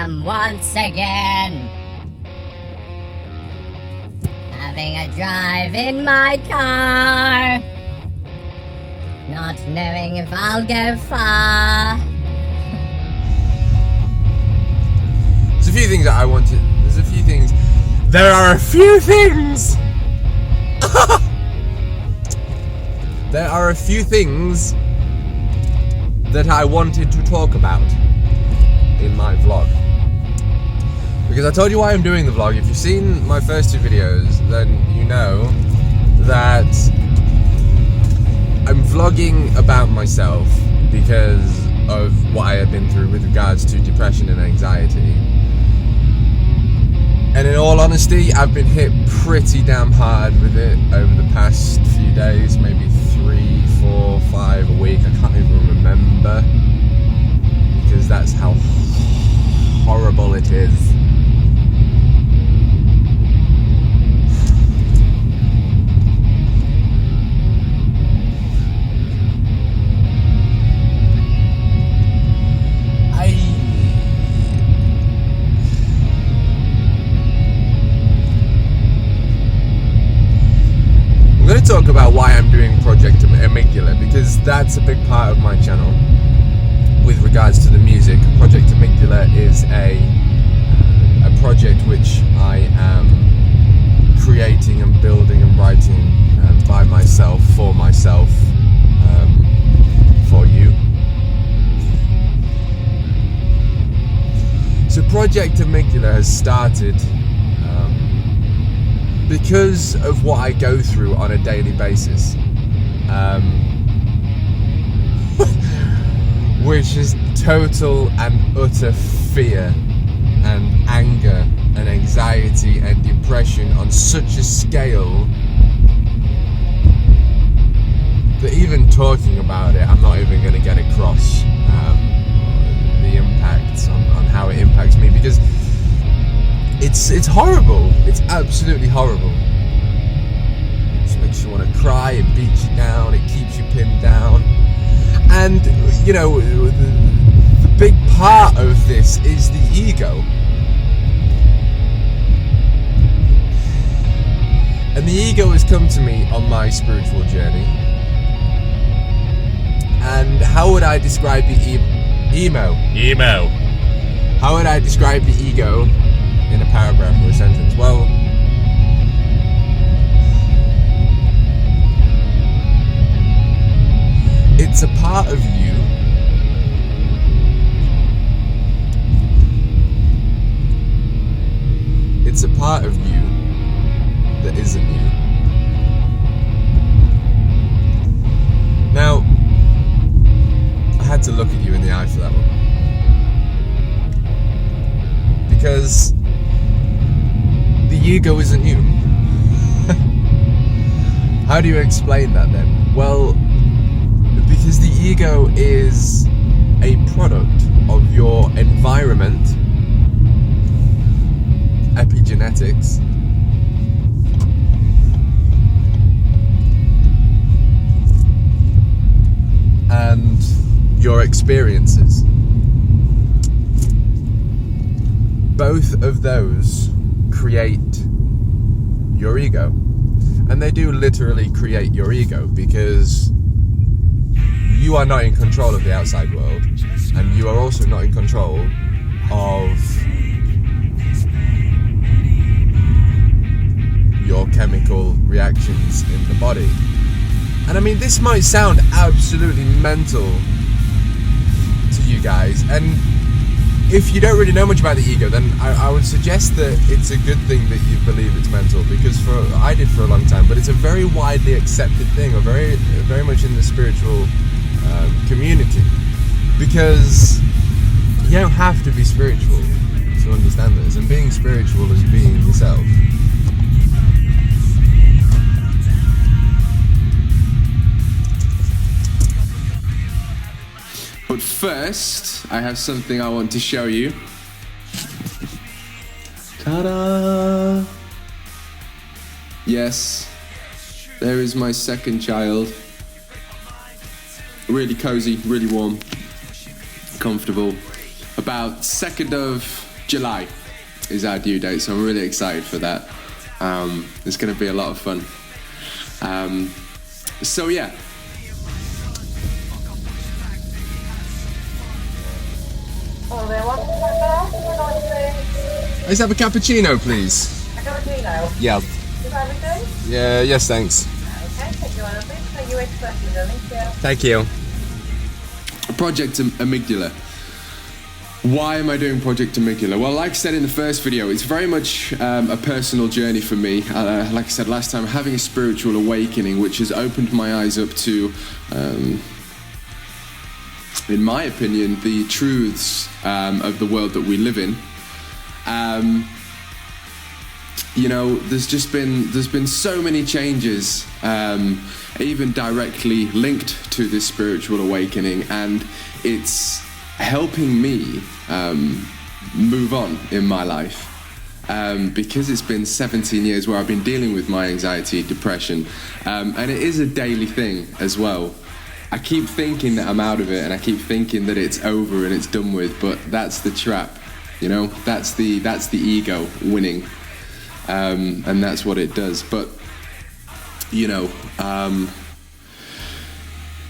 am once again having a drive in my car, not knowing if I'll go far. There's a few things that I wanted. There are a few things! There are a few things that I wanted to talk about in my vlog. Because I told you why I'm doing the vlog. If you've seen my first two videos, then you know that I'm vlogging about myself because of what I have been through with regards to depression and anxiety. And in all honesty, I've been hit pretty damn hard with it over the past few days, maybe 3, 4, 5 a week. I can't even remember because that's how horrible it is. I'm going to talk about why I'm doing Project Amygdala, because that's a big part of my channel with regards to the music. Project Amygdala is a project which I am creating and building and writing by myself, for you. So Project Amygdala has started because of what I go through on a daily basis, which is total and utter fear and anger and anxiety and depression on such a scale that even talking about it, I'm not even going to get across the impact on how it impacts me, because it's horrible. It's absolutely horrible. It just makes you want to cry, it beats you down, it keeps you pinned down. And, you know, the big part of this is the ego. And the ego has come to me on my spiritual journey. And how would I describe the emo? How would I describe the ego in a paragraph or a sentence? Well, it's a part of you it's a part of you that isn't you. Now, I had to look at you in the eye for that one, because the ego isn't you. How do you explain that then? Well, because the ego is a product of your environment, epigenetics, and your experiences. Both of those create your ego. And they do literally create your ego, because you are not in control of the outside world, and you are also not in control of your chemical reactions in the body. And I mean, this might sound absolutely mental to you guys, and if you don't really know much about the ego, then I would suggest that it's a good thing that you believe it's mental, because I did for a long time, but it's a very widely accepted thing, or very much in the spiritual community, because you don't have to be spiritual to understand this, and being spiritual is being yourself. But first, I have something I want to show you. Ta-da! Yes, there is my second child. Really cozy, really warm, comfortable. About 2nd of July is our due date, so I'm really excited for that. It's going to be a lot of fun. So yeah. Let's have a cappuccino, please. A cappuccino? Yeah. Is that everything? Yeah. Yes, thanks. Okay, thank you, Anna. Thank you, expression, darling. Thank you. Project Amygdala. Why am I doing Project Amygdala? Well, like I said in the first video, it's very much a personal journey for me. Like I said last time, having a spiritual awakening, which has opened my eyes up to, in my opinion, the truths of the world that we live in. You know, there's been so many changes, even directly linked to this spiritual awakening, and it's helping me move on in my life, because it's been 17 years where I've been dealing with my anxiety, depression, and it is a daily thing as well. I keep thinking that I'm out of it, and I keep thinking that it's over and it's done with, but that's the trap, you know, that's the ego winning, and that's what it does. But you know,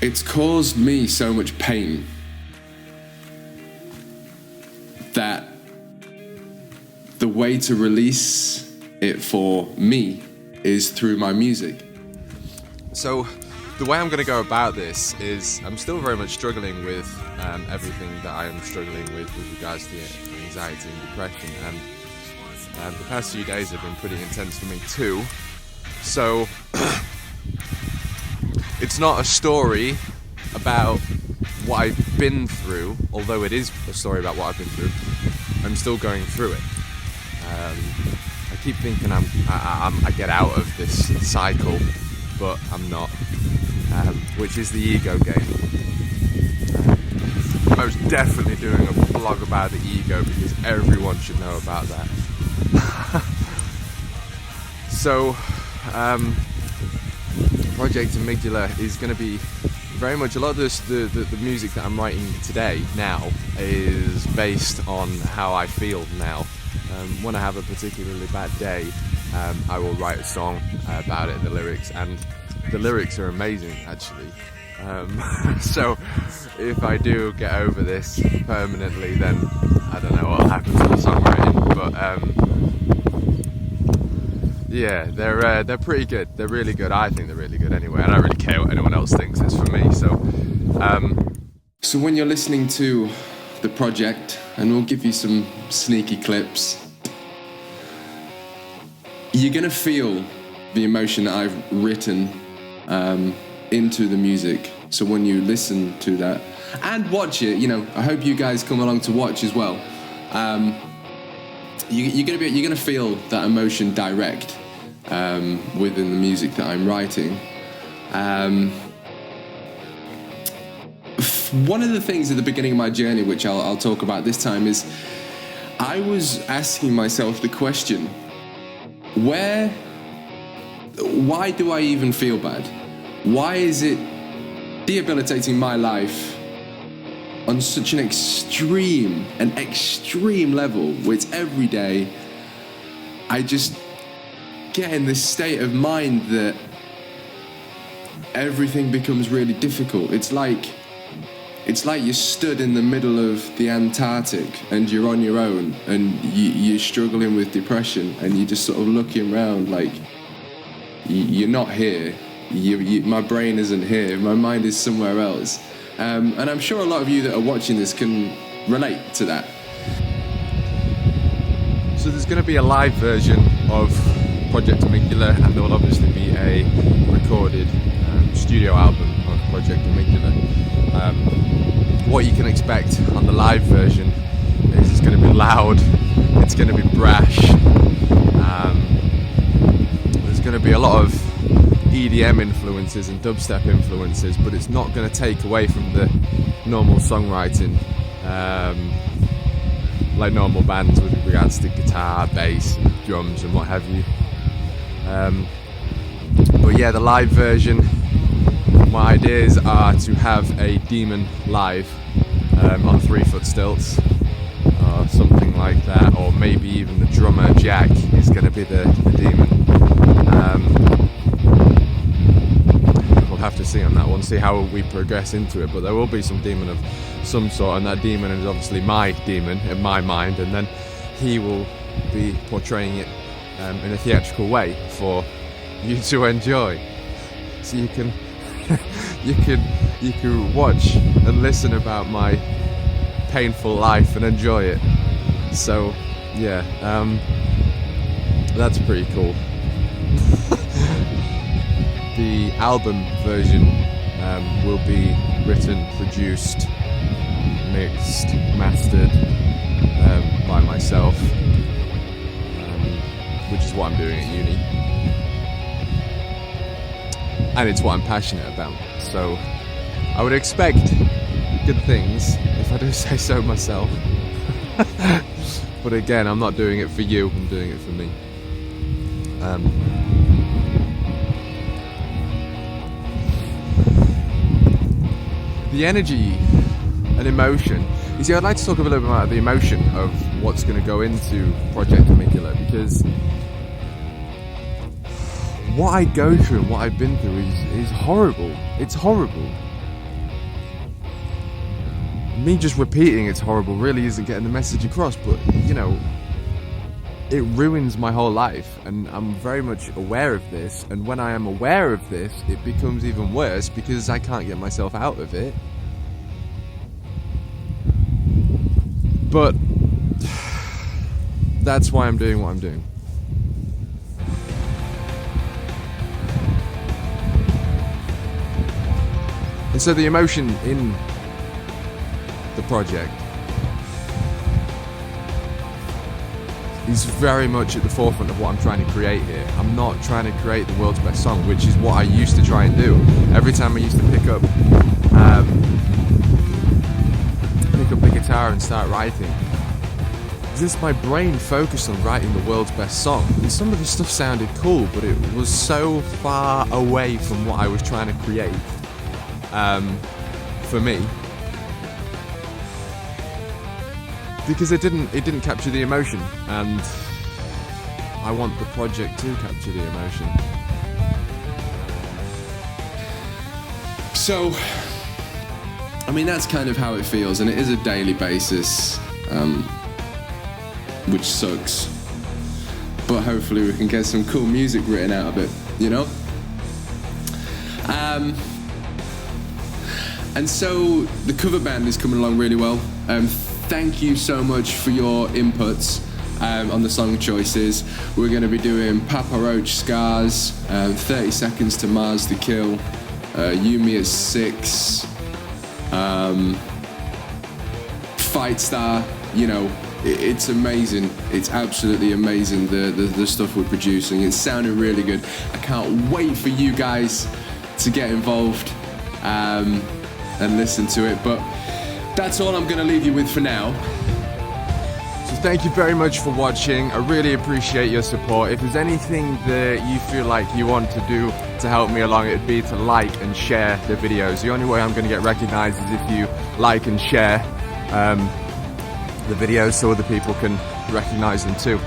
it's caused me so much pain that the way to release it for me is through my music. So the way I'm going to go about this is I'm still very much struggling with everything that I am struggling with regards to anxiety and depression, and the past few days have been pretty intense for me too. So it's not a story about what I've been through, although it is a story about what I've been through. I'm still going through it. I keep thinking I get out of this cycle, but I'm not, which is the ego game. I'm most definitely doing a blog about the ego because everyone should know about that. So, Project Amygdala is going to be very much a lot of the music that I'm writing today now is based on how I feel now. When I have a particularly bad day, I will write a song about it, the lyrics, and the lyrics are amazing actually. So if I do get over this permanently, then I don't know what'll happen to the songwriting, but yeah, they're pretty good. They're really good. I think they're really good anyway. I don't really care what anyone else thinks. It's for me. So when you're listening to the project, and we'll give you some sneaky clips, you're gonna feel the emotion that I've written into the music. So when you listen to that and watch it, you know, I hope you guys come along to watch as well. You're gonna feel that emotion direct within the music that I'm writing. One of the things at the beginning of my journey, which I'll talk about this time, is I was asking myself the question, why do I even feel bad? Why is it debilitating my life on such an extreme level, where it's every day I just get in this state of mind that everything becomes really difficult. It's like you're stood in the middle of the Antarctic and you're on your own and you're struggling with depression, and you're just sort of looking around like you're not here. My brain isn't here. My mind is somewhere else. And I'm sure a lot of you that are watching this can relate to that. So there's going to be a live version of Project Amygdala, and there will obviously be a recorded studio album of Project Amygdala. What you can expect on the live version is it's going to be loud, it's going to be brash, there's going to be a lot of EDM influences and dubstep influences, but it's not going to take away from the normal songwriting, like normal bands with regards to guitar, bass, and drums and what have you. But yeah, the live version, my ideas are to have a demon live on 3-foot stilts or something like that, or maybe even the drummer Jack is going to be the demon. We'll have to see on that one, see how we progress into it, but there will be some demon of some sort, and that demon is obviously my demon in my mind, and then he will be portraying it in a theatrical way for you to enjoy, so you can you can watch and listen about my painful life and enjoy it. So yeah, that's pretty cool. The album version will be written, produced, mixed, mastered by myself, which is what I'm doing at uni, and it's what I'm passionate about. So I would expect good things, if I do say so myself. But again, I'm not doing it for you, I'm doing it for me. The energy and emotion. You see, I'd like to talk a little bit about the emotion of what's going to go into Project Amygdala, because what I go through and what I've been through is horrible. It's horrible. Me just repeating it's horrible really isn't getting the message across, but you know, it ruins my whole life, and I'm very much aware of this, and when I am aware of this, it becomes even worse because I can't get myself out of it. But that's why I'm doing what I'm doing. And so the emotion in the project is very much at the forefront of what I'm trying to create here. I'm not trying to create the world's best song, which is what I used to try and do. Every time I used to pick up the guitar and start writing, just my brain focused on writing the world's best song. And some of the stuff sounded cool, but it was so far away from what I was trying to create for me, because it didn't capture the emotion, and I want the project to capture the emotion. So, I mean, that's kind of how it feels, and it is a daily basis, which sucks. But hopefully we can get some cool music written out of it, you know? And so the cover band is coming along really well. Thank you so much for your inputs on the song choices. We're going to be doing Papa Roach Scars, 30 Seconds to Mars to Kill, Yumi at 6, Fight Star. You know, it's amazing. It's absolutely amazing, the stuff we're producing. It's sounding really good. I can't wait for you guys to get involved and listen to it. But that's all I'm going to leave you with for now. So thank you very much for watching. I really appreciate your support. If there's anything that you feel like you want to do to help me along, it'd be to like and share the videos. The only way I'm going to get recognized is if you like and share the videos so other people can recognize them too.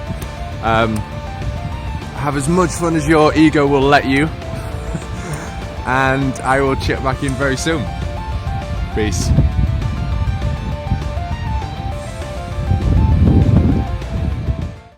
Have as much fun as your ego will let you. And I will check back in very soon. Peace.